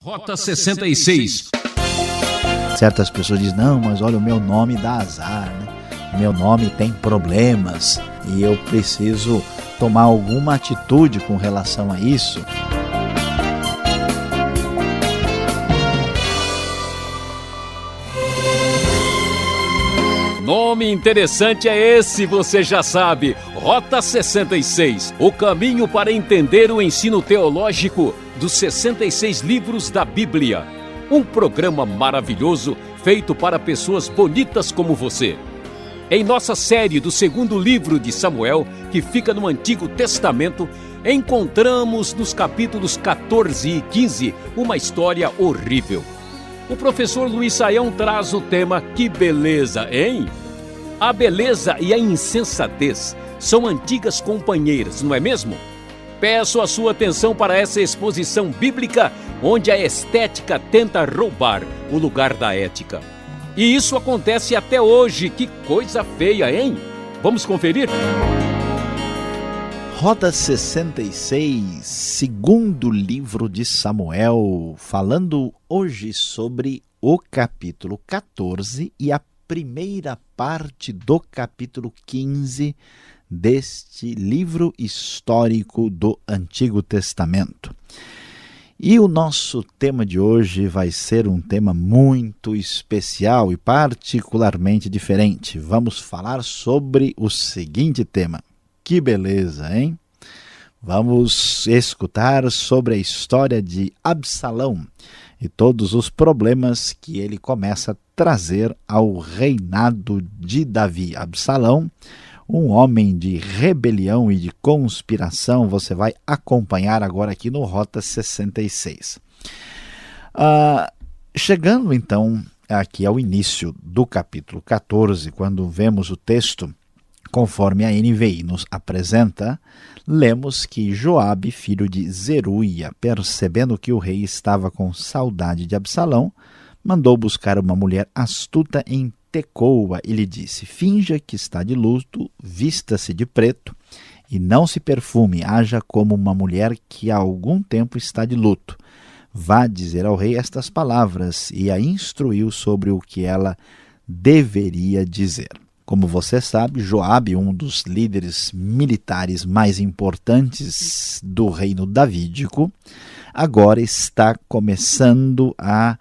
Rota 66. Certas pessoas dizem, não, mas olha, o meu nome dá azar, né? Meu nome tem problemas e eu preciso tomar alguma atitude com relação a isso. Nome interessante é esse, você já sabe. Rota 66. O caminho para entender o ensino teológico dos 66 livros da Bíblia. Um programa maravilhoso feito para pessoas bonitas como você. Em nossa série do segundo livro de Samuel, que fica no Antigo Testamento, encontramos nos capítulos 14 e 15 uma história horrível. O professor Luiz Saião traz o tema Que beleza, hein? A beleza e a insensatez são antigas companheiras, não é mesmo? Peço a sua atenção para essa exposição bíblica onde a estética tenta roubar o lugar da ética. E isso acontece até hoje. Que coisa feia, hein? Vamos conferir? Rota 66, segundo livro de Samuel, falando hoje sobre o capítulo 14 e a primeira parte do capítulo 15 deste livro histórico do Antigo Testamento. E o nosso tema de hoje vai ser um tema muito especial e particularmente diferente. Vamos falar sobre o seguinte tema. Que beleza, hein? Vamos escutar sobre a história de Absalão e todos os problemas que ele começa a trazer ao reinado de Davi. Absalão, um homem de rebelião e de conspiração, você vai acompanhar agora aqui no Rota 66. Chegando então aqui ao início do capítulo 14, quando vemos o texto, conforme a NVI nos apresenta, lemos que Joabe, filho de Zeruia, percebendo que o rei estava com saudade de Absalão, mandou buscar uma mulher astuta em Tecoa e lhe disse, finja que está de luto, vista-se de preto e não se perfume, haja como uma mulher que há algum tempo está de luto. Vá dizer ao rei estas palavras e a instruiu sobre o que ela deveria dizer. Como você sabe, Joabe, um dos líderes militares mais importantes do reino davídico, agora está começando a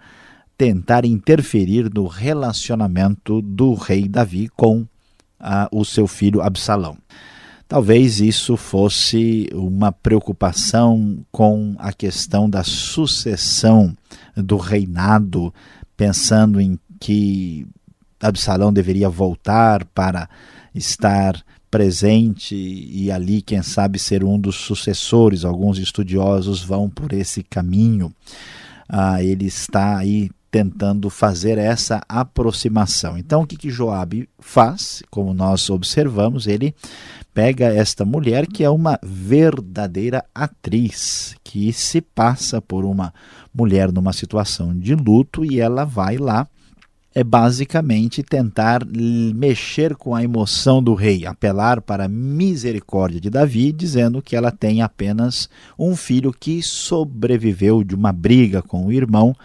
tentar interferir no relacionamento do rei Davi com o seu filho Absalão. Talvez isso fosse uma preocupação com a questão da sucessão do reinado, pensando em que Absalão deveria voltar para estar presente e ali, quem sabe, ser um dos sucessores. Alguns estudiosos vão por esse caminho. Ele está aí tentando fazer essa aproximação. Então, o que Joabe faz? Como nós observamos, ele pega esta mulher que é uma verdadeira atriz, que se passa por uma mulher numa situação de luto e ela vai lá basicamente tentar mexer com a emoção do rei, apelar para a misericórdia de Davi, dizendo que ela tem apenas um filho que sobreviveu de uma briga com o irmão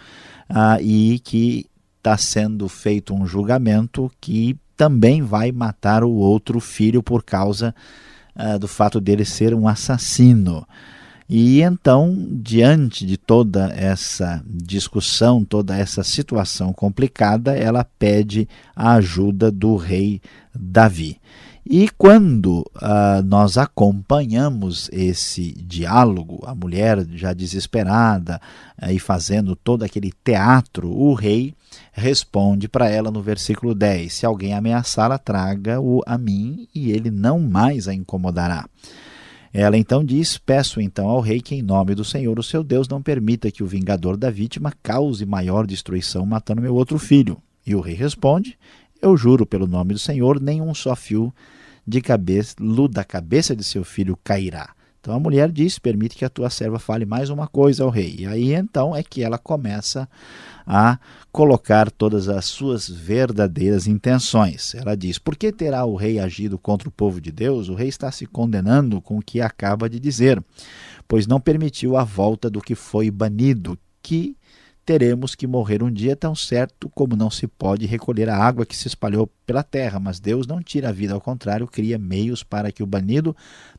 e que está sendo feito um julgamento que também vai matar o outro filho por causa do fato dele ser um assassino. E então, diante de toda essa discussão, toda essa situação complicada, ela pede a ajuda do rei Davi. E quando nós acompanhamos esse diálogo, a mulher já desesperada e fazendo todo aquele teatro, o rei responde para ela no versículo 10, se alguém ameaçá-la, traga-o a mim e ele não mais a incomodará. Ela então diz, peço então ao rei que em nome do Senhor, o seu Deus, não permita que o vingador da vítima cause maior destruição matando meu outro filho. E o rei responde, eu juro pelo nome do Senhor, nem um só fio da cabeça de seu filho cairá. Então a mulher diz, permite que a tua serva fale mais uma coisa ao rei. E aí então é que ela começa a colocar todas as suas verdadeiras intenções. Ela diz, por que terá o rei agido contra o povo de Deus? O rei está se condenando com o que acaba de dizer, pois não permitiu a volta do que foi banido, que teremos que morrer um dia, tão certo como não se pode recolher a água que se espalhou pela terra. Mas Deus não tira a vida, ao contrário, cria meios para que o banido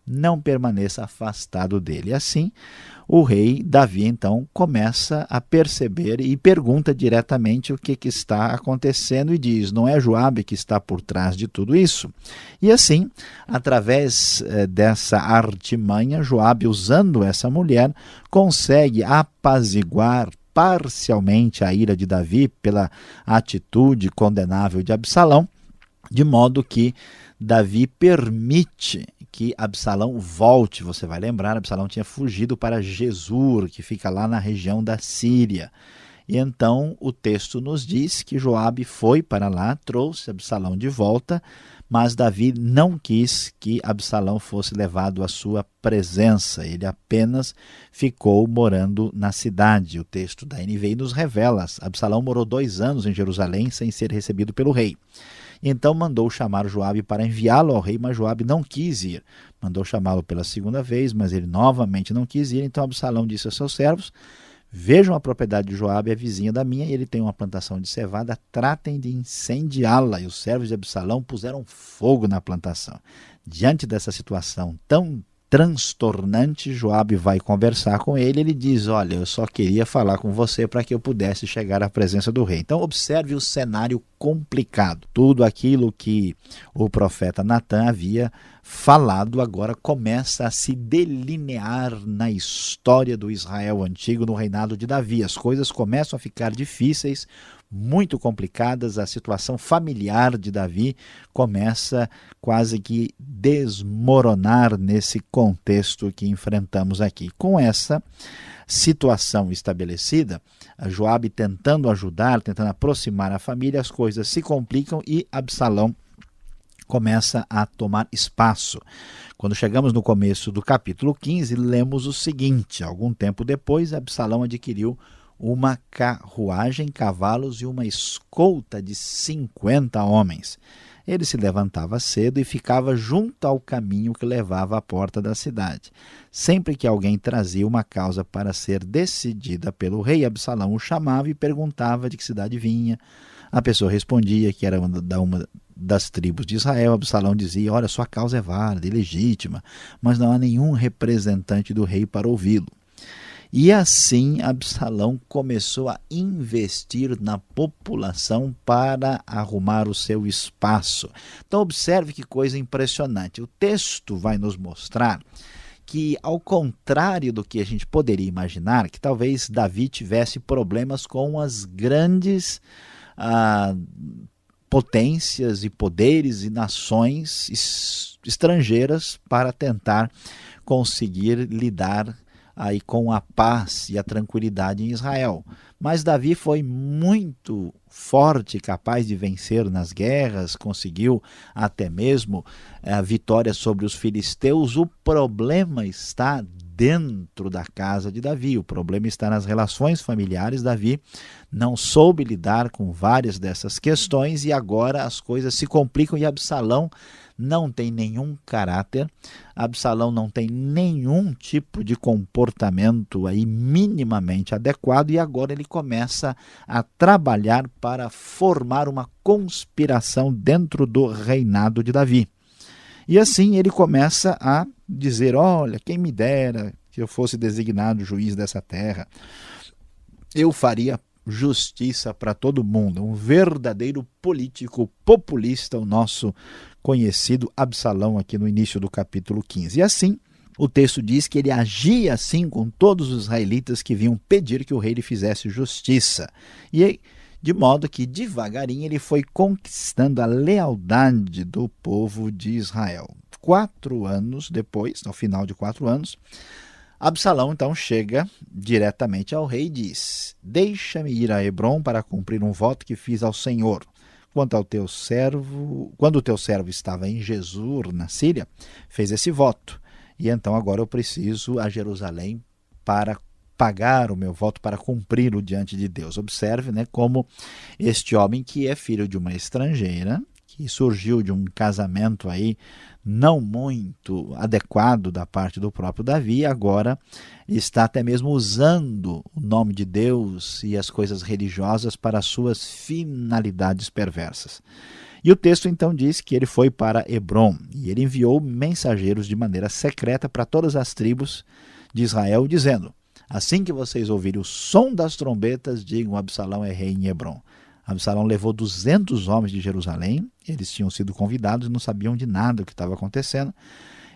não permaneça afastado dele. Assim, o rei Davi, então, começa a perceber e pergunta diretamente o que está acontecendo e diz: não é Joabe que está por trás de tudo isso? E assim, através dessa artimanha, Joabe, usando essa mulher, consegue apaziguar parcialmente a ira de Davi pela atitude condenável de Absalão, de modo que Davi permite que Absalão volte. Você vai lembrar, Absalão tinha fugido para Gesur, que fica lá na região da Síria. E então o texto nos diz que Joabe foi para lá, trouxe Absalão de volta, mas Davi não quis que Absalão fosse levado à sua presença. Ele apenas ficou morando na cidade. O texto da NVI nos revela: Absalão morou 2 anos em Jerusalém sem ser recebido pelo rei. Então mandou chamar Joabe para enviá-lo ao rei, mas Joabe não quis ir. Mandou chamá-lo pela segunda vez, mas ele novamente não quis ir. Então Absalão disse aos seus servos: vejam a propriedade de Joabe, é vizinha da minha, e ele tem uma plantação de cevada, tratem de incendiá-la. E os servos de Absalão puseram fogo na plantação. Diante dessa situação tão transtornante, Joabe vai conversar com ele. Ele diz: olha, eu só queria falar com você para que eu pudesse chegar à presença do rei. Então observe o cenário complicado. Tudo aquilo que o profeta Natã havia falado agora começa a se delinear na história do Israel antigo, no reinado de Davi. As coisas começam a ficar difíceis, muito complicadas. A situação familiar de Davi começa quase que desmoronar nesse contexto que enfrentamos aqui. Com essa situação estabelecida, Joabe tentando ajudar, tentando aproximar a família, as coisas se complicam e Absalão começa a tomar espaço. Quando chegamos no começo do capítulo 15, lemos o seguinte: algum tempo depois, Absalão adquiriu uma carruagem, cavalos e uma escolta de 50 homens. Ele se levantava cedo e ficava junto ao caminho que levava à porta da cidade. Sempre que alguém trazia uma causa para ser decidida pelo rei, Absalão o chamava e perguntava de que cidade vinha. A pessoa respondia que era uma das tribos de Israel. Absalão dizia: olha, sua causa é válida e legítima, mas não há nenhum representante do rei para ouvi-lo. E assim Absalão começou a investir na população para arrumar o seu espaço. Então observe que coisa impressionante. O texto vai nos mostrar que, ao contrário do que a gente poderia imaginar, que talvez Davi tivesse problemas com as grandes potências e poderes e nações estrangeiras para tentar conseguir lidar aí com a paz e a tranquilidade em Israel. Mas Davi foi muito forte, capaz de vencer nas guerras, conseguiu até mesmo a vitória sobre os filisteus. O problema está dentro da casa de Davi, o problema está nas relações familiares. Davi não soube lidar com várias dessas questões e agora as coisas se complicam e Absalão não tem nenhum caráter, Absalão não tem nenhum tipo de comportamento aí minimamente adequado e agora ele começa a trabalhar para formar uma conspiração dentro do reinado de Davi. E assim ele começa a dizer: olha, quem me dera que eu fosse designado juiz dessa terra, eu faria justiça para todo mundo. Um verdadeiro político populista, o nosso conhecido Absalão, aqui no início do capítulo 15. E assim, o texto diz que ele agia assim com todos os israelitas que vinham pedir que o rei lhe fizesse justiça. E de modo que devagarinho ele foi conquistando a lealdade do povo de Israel. 4 anos depois, no final de 4 anos, Absalão então chega diretamente ao rei e diz: deixa-me ir a Hebrom para cumprir um voto que fiz ao Senhor. Quando o teu servo estava em Gesur, na Síria, fez esse voto. E então agora eu preciso a Jerusalém para pagar o meu voto, para cumpri-lo diante de Deus. Observe, como este homem, que é filho de uma estrangeira, que surgiu de um casamento aí não muito adequado da parte do próprio Davi, e agora está até mesmo usando o nome de Deus e as coisas religiosas para suas finalidades perversas. E o texto então diz que ele foi para Hebrom e ele enviou mensageiros de maneira secreta para todas as tribos de Israel, dizendo: assim que vocês ouvirem o som das trombetas, digam: Absalão é rei em Hebrom. Absalão levou 200 homens de Jerusalém, eles tinham sido convidados e não sabiam de nada do que estava acontecendo,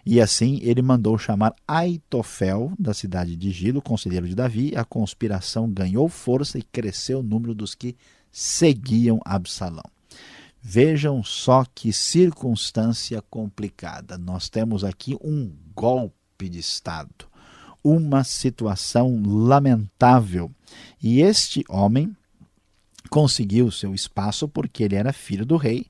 e assim ele mandou chamar Aitofel, da cidade de Gilo, conselheiro de Davi. A conspiração ganhou força e cresceu o número dos que seguiam Absalão. Vejam só que circunstância complicada. Nós temos aqui um golpe de Estado, uma situação lamentável, e este homem conseguiu seu espaço porque ele era filho do rei,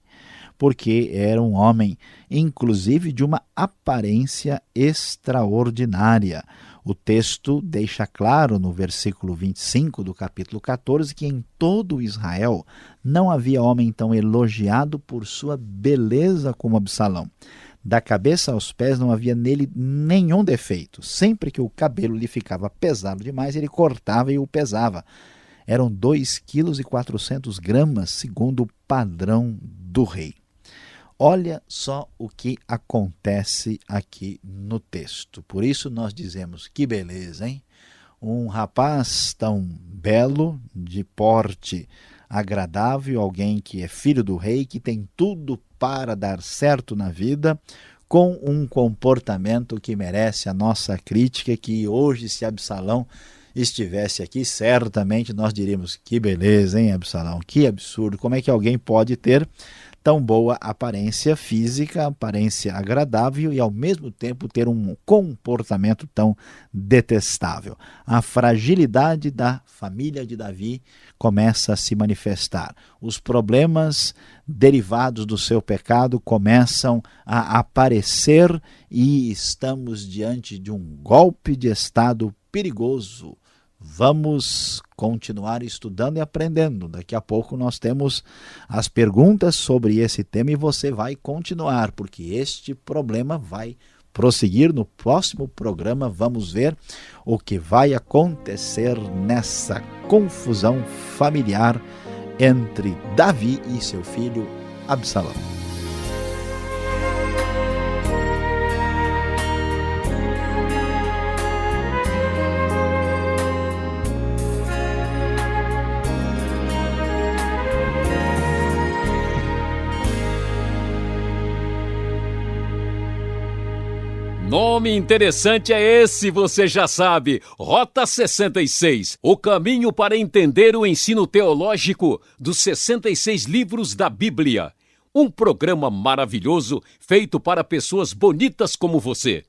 porque era um homem, inclusive, de uma aparência extraordinária. O texto deixa claro no versículo 25 do capítulo 14 que em todo Israel não havia homem tão elogiado por sua beleza como Absalão. Da cabeça aos pés não havia nele nenhum defeito. Sempre que o cabelo lhe ficava pesado demais, ele cortava e o pesava. Eram 2,4 kg, segundo o padrão do rei. Olha só o que acontece aqui no texto. Por isso nós dizemos: que beleza, hein? Um rapaz tão belo, de porte agradável, alguém que é filho do rei, que tem tudo para dar certo na vida, com um comportamento que merece a nossa crítica, que hoje, se Absalão estivesse aqui, certamente nós diríamos: que beleza, hein, Absalão? Que absurdo! Como é que alguém pode ter tão boa aparência física, aparência agradável e ao mesmo tempo ter um comportamento tão detestável? A fragilidade da família de Davi começa a se manifestar. Os problemas derivados do seu pecado começam a aparecer e estamos diante de um golpe de Estado perigoso. Vamos continuar estudando e aprendendo. Daqui a pouco nós temos as perguntas sobre esse tema e você vai continuar, porque este problema vai prosseguir. No próximo programa vamos ver o que vai acontecer nessa confusão familiar entre Davi e seu filho Absalão. Nome interessante é esse, você já sabe. Rota 66, o caminho para entender o ensino teológico dos 66 livros da Bíblia. Um programa maravilhoso feito para pessoas bonitas como você.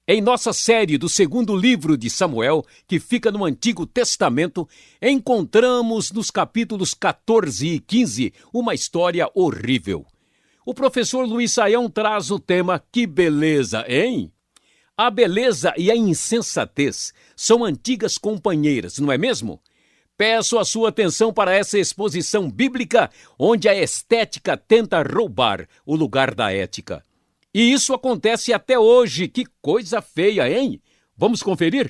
Em nossa série do segundo livro de Samuel, que fica no Antigo Testamento, encontramos nos capítulos 14 e 15 uma história horrível. O professor Luiz Saião traz o tema Que beleza, hein? A beleza e a insensatez são antigas companheiras, não é mesmo? Peço a sua atenção para essa exposição bíblica onde a estética tenta roubar o lugar da ética. E isso acontece até hoje. Que coisa feia, hein? Vamos conferir?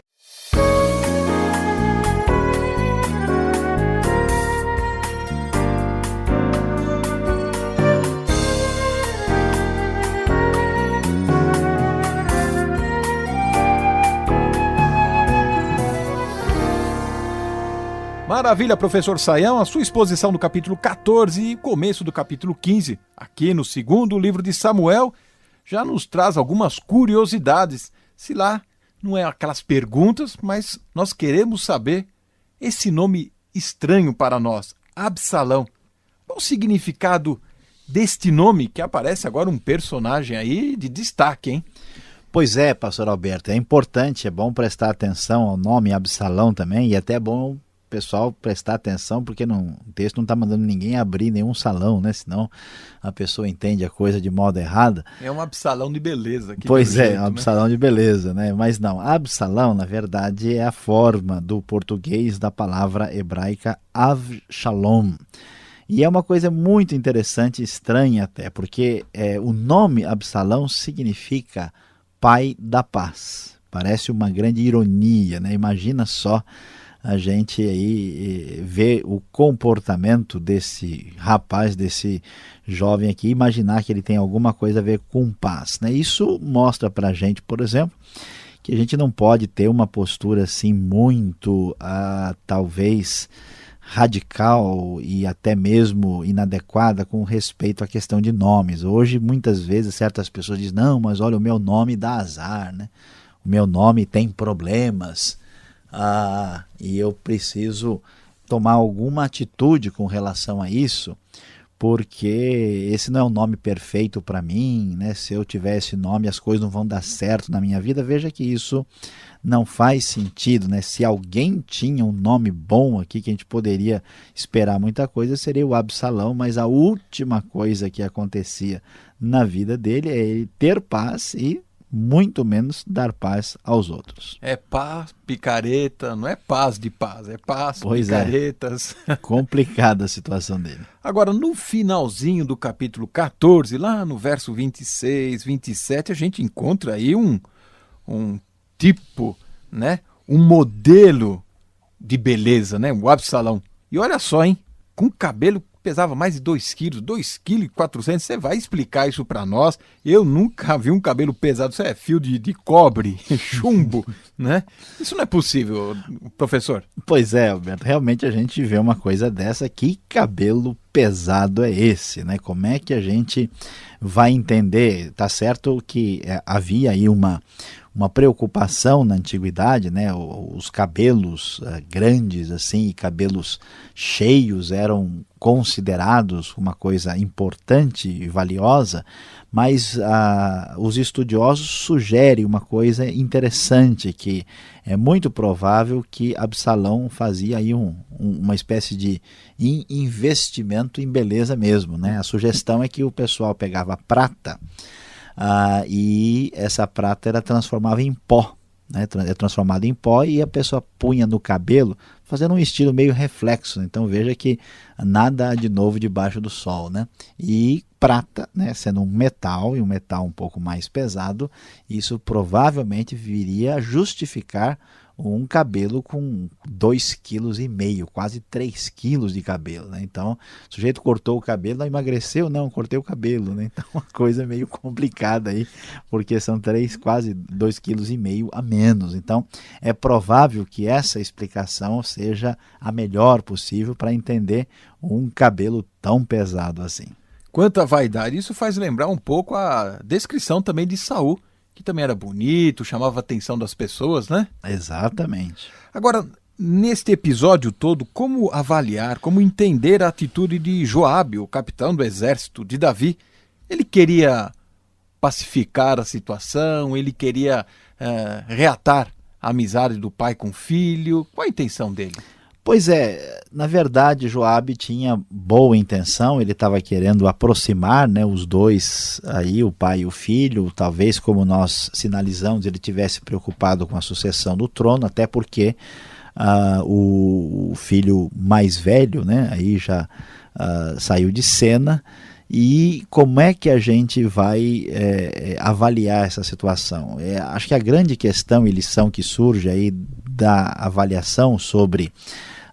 Maravilha, professor Saião, a sua exposição do capítulo 14 e começo do capítulo 15, aqui no segundo livro de Samuel, já nos traz algumas curiosidades. Se lá não é aquelas perguntas, mas nós queremos saber esse nome estranho para nós, Absalão. Qual o significado deste nome que aparece agora um personagem aí de destaque, hein? Pois é, pastor Alberto, é importante, é bom prestar atenção ao nome Absalão também, e até é bom pessoal prestar atenção, porque o texto não está mandando ninguém abrir nenhum salão, né? Senão a pessoa entende a coisa de modo errado. É um Absalão de beleza. Pois é, um Absalão de beleza, né? Mas não, Absalão, na verdade, é a forma do português da palavra hebraica Avshalom. E é uma coisa muito interessante e estranha até, porque o nome Absalão significa pai da paz. Parece uma grande ironia, né? Imagina só a gente aí ver o comportamento desse rapaz, desse jovem aqui, imaginar que ele tem alguma coisa a ver com paz, né? Isso mostra para a gente, por exemplo, que a gente não pode ter uma postura assim muito, talvez, radical e até mesmo inadequada com respeito à questão de nomes. Hoje, muitas vezes, certas pessoas dizem, não, mas olha, o meu nome dá azar, né? O meu nome tem problemas, e eu preciso tomar alguma atitude com relação a isso, porque esse não é um nome perfeito para mim, né? Se eu tiver esse nome, as coisas não vão dar certo na minha vida. Veja que isso não faz sentido, né? Se alguém tinha um nome bom aqui, que a gente poderia esperar muita coisa, seria o Absalão, mas a última coisa que acontecia na vida dele é ele ter paz e muito menos dar paz aos outros. É paz, picareta, não é paz de paz, é paz, pois picaretas. Complicada a situação dele. Agora, no finalzinho do capítulo 14, lá no verso 26, 27, a gente encontra aí um tipo, né? Um modelo de beleza, né? O Absalão. E olha só, hein? Com cabelo pesava mais de 2 quilos, 2,4 kg. Você vai explicar isso para nós? Eu nunca vi um cabelo pesado. Isso é fio de cobre, chumbo, né? Isso não é possível, professor. Pois é, Alberto. Realmente a gente vê uma coisa dessa. Que cabelo pesado é esse, né? Como é que a gente vai entender? Tá certo que havia aí uma preocupação na antiguidade, né? Os cabelos grandes assim, e cabelos cheios eram considerados uma coisa importante e valiosa, mas os estudiosos sugerem uma coisa interessante, que é muito provável que Absalão fazia aí uma espécie de investimento em beleza mesmo, né? A sugestão é que o pessoal pegava prata, e essa prata era transformada em pó, né? É transformada em pó e a pessoa punha no cabelo, fazendo um estilo meio reflexo. Então veja que nada há de novo debaixo do sol, né? E prata, né, sendo um metal, e um metal um pouco mais pesado, isso provavelmente viria a justificar um cabelo com 2,5 kg, quase 3 quilos de cabelo, né? Então, o sujeito cortou o cabelo, não emagreceu? Não, cortei o cabelo, né? Então, uma coisa meio complicada aí, porque são quase 2,5 kg a menos. Então, é provável que essa explicação seja a melhor possível para entender um cabelo tão pesado assim. Quanta vaidade! Isso faz lembrar um pouco a descrição também de Saul, que também era bonito, chamava a atenção das pessoas, né? Exatamente. Agora, neste episódio todo, como avaliar, como entender a atitude de Joabe, o capitão do exército de Davi? Ele queria pacificar a situação, ele queria reatar a amizade do pai com o filho. Qual a intenção dele? Pois é, na verdade Joabe tinha boa intenção, ele estava querendo aproximar, né, os dois, aí, o pai e o filho. Talvez, como nós sinalizamos, ele tivesse preocupado com a sucessão do trono, até porque o filho mais velho, né, aí já saiu de cena. E como é que a gente vai avaliar essa situação? Acho que a grande questão e lição que surge aí da avaliação sobre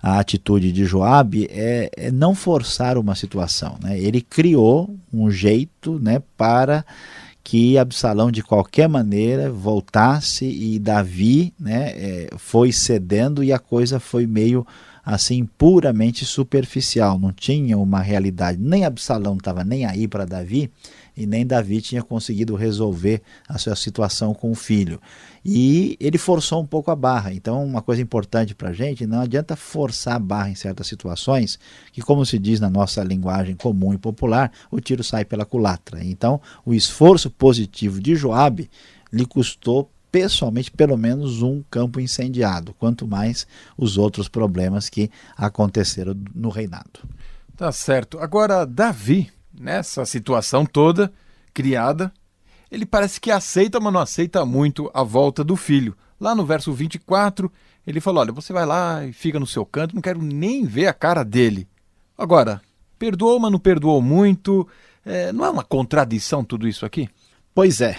a atitude de Joabe é não forçar uma situação, né? Ele criou um jeito, né, para que Absalão de qualquer maneira voltasse, e Davi, né, foi cedendo, e a coisa foi meio assim puramente superficial, não tinha uma realidade. Nem Absalão estava nem aí para Davi, e nem Davi tinha conseguido resolver a sua situação com o filho. E ele forçou um pouco a barra. Então, uma coisa importante para a gente, não adianta forçar a barra em certas situações, que, como se diz na nossa linguagem comum e popular, o tiro sai pela culatra. Então, o esforço positivo de Joabe lhe custou pessoalmente pelo menos um campo incendiado, quanto mais os outros problemas que aconteceram no reinado. Tá certo. Agora, Davi, nessa situação toda criada, ele parece que aceita, mas não aceita muito a volta do filho. Lá no verso 24, ele falou: olha, você vai lá e fica no seu canto, não quero nem ver a cara dele. Agora, Perdoou, mas não perdoou muito. Não é uma contradição tudo isso aqui? Pois é,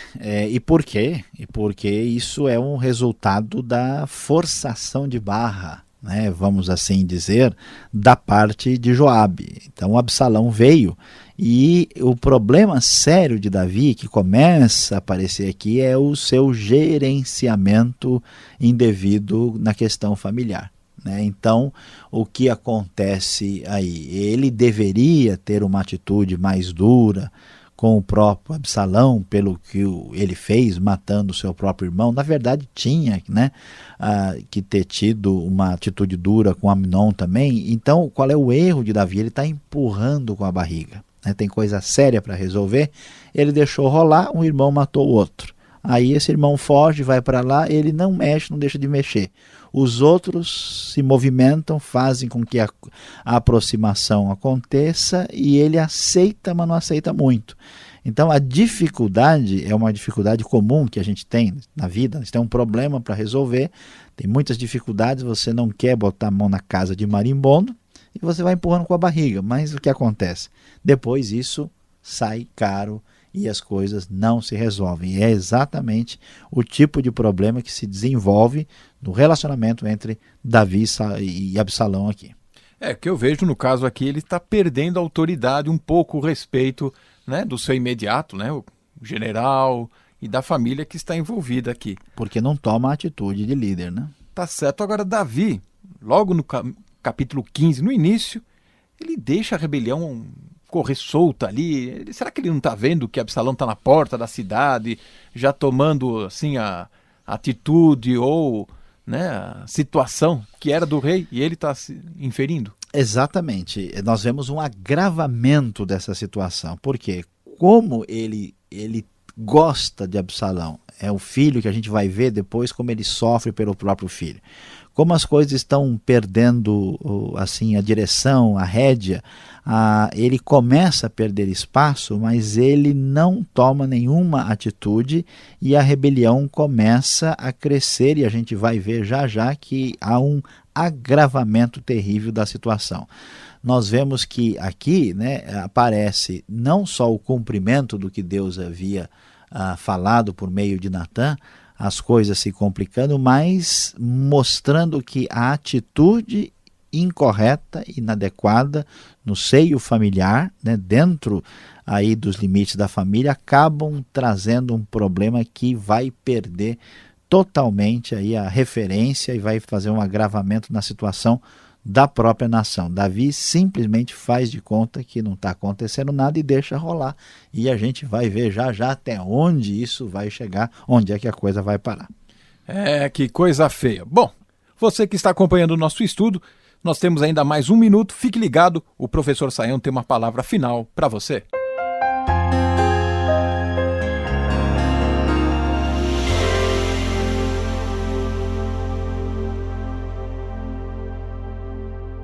e por quê? E porque isso é um resultado da forçação de barra, né, vamos assim dizer, da parte de Joabe. Então Absalão veio, e o problema sério de Davi, que começa a aparecer aqui, é o seu gerenciamento indevido na questão familiar. Então, o que acontece aí? Ele deveria ter uma atitude mais dura com o próprio Absalão, pelo que ele fez, matando o seu próprio irmão. Na verdade, tinha que ter tido uma atitude dura com Amnon também. Então, qual é o erro de Davi? Ele está empurrando com a barriga. Tem coisa séria para resolver. Ele deixou rolar, um irmão matou o outro. Aí esse irmão foge, vai para lá, ele não mexe, não deixa de mexer. Os outros se movimentam, fazem com que a aproximação aconteça, e ele aceita, mas não aceita muito. Então a dificuldade é uma dificuldade comum que a gente tem na vida. A gente tem um problema para resolver, tem muitas dificuldades, você não quer botar a mão na casa de marimbondo e você vai empurrando com a barriga. Mas o que acontece? Depois isso sai caro e as coisas não se resolvem. E é exatamente o tipo de problema que se desenvolve no relacionamento entre Davi e Absalão aqui. Que eu vejo no caso aqui, ele está perdendo a autoridade, um pouco o respeito, né, do seu imediato, né, o general, e da família que está envolvida aqui. Porque não toma a atitude de líder, né? Tá certo. Agora Davi, logo no capítulo 15, no início, ele deixa a rebelião correr solta ali. Será que ele não está vendo que Absalão está na porta da cidade, já tomando assim a atitude ou, né, a situação que era do rei, e ele está se inferindo? Exatamente. Nós vemos um agravamento dessa situação. Porque como ele gosta de Absalão, é o filho que a gente vai ver depois como ele sofre pelo próprio filho. Como as coisas estão perdendo assim a direção, a rédea, ele começa a perder espaço, mas ele não toma nenhuma atitude e a rebelião começa a crescer, e a gente vai ver já já que há um agravamento terrível da situação. Nós vemos que aqui, né, aparece não só o cumprimento do que Deus havia falado por meio de Natã, as coisas se complicando, mas mostrando que a atitude incorreta, inadequada no seio familiar, né, dentro aí dos limites da família, acabam trazendo um problema que vai perder totalmente aí a referência e vai fazer um agravamento na situação da própria nação. Davi simplesmente faz de conta que não está acontecendo nada e deixa rolar. E a gente vai ver já já até onde isso vai chegar, onde é que a coisa vai parar. Que coisa feia. Bom, você que está acompanhando o nosso estudo, nós temos ainda mais 1 minuto. Fique ligado, o professor Sayão tem uma palavra final para você.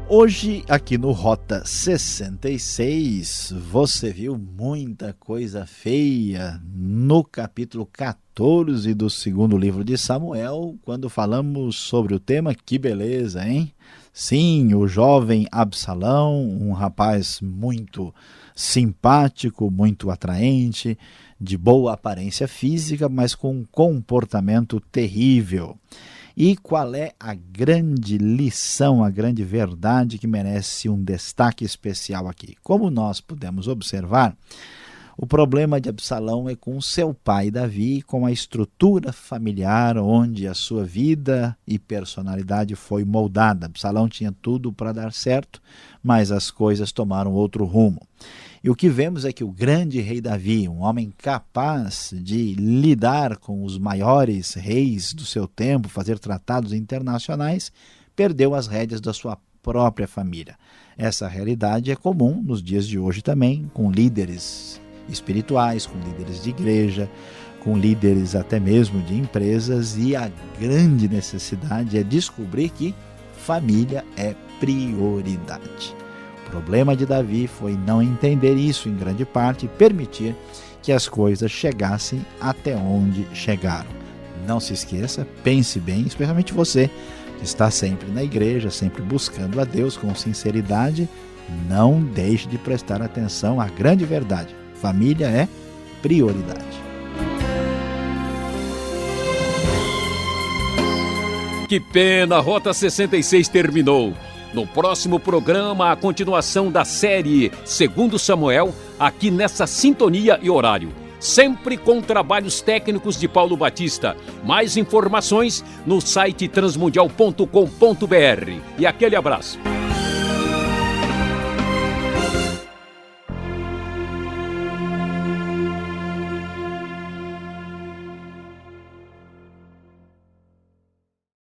Hoje, aqui no Rota 66, você viu muita coisa feia no capítulo 14 do segundo livro de Samuel, quando falamos sobre o tema. Que beleza, hein? Sim, o jovem Absalão, um rapaz muito simpático, muito atraente, de boa aparência física, mas com um comportamento terrível. E qual é a grande lição, a grande verdade que merece um destaque especial aqui? Como nós pudemos observar, o problema de Absalão é com seu pai Davi, com a estrutura familiar onde a sua vida e personalidade foi moldada. Absalão tinha tudo para dar certo, mas as coisas tomaram outro rumo. E o que vemos é que o grande rei Davi, um homem capaz de lidar com os maiores reis do seu tempo, fazer tratados internacionais, perdeu as rédeas da sua própria família. Essa realidade é comum nos dias de hoje também, com líderes espirituais, com líderes de igreja, com líderes até mesmo de empresas, e a grande necessidade é descobrir que família é prioridade. O problema de Davi foi não entender isso em grande parte e permitir que as coisas chegassem até onde chegaram. Não se esqueça, pense bem, especialmente você está sempre na igreja, sempre buscando a Deus com sinceridade, não deixe de prestar atenção à grande verdade. Família é prioridade. Que pena, a Rota 66 terminou. No próximo programa, a continuação da série Segundo Samuel, aqui nessa sintonia e horário. Sempre com trabalhos técnicos de Paulo Batista. Mais informações no site transmundial.com.br. E aquele abraço.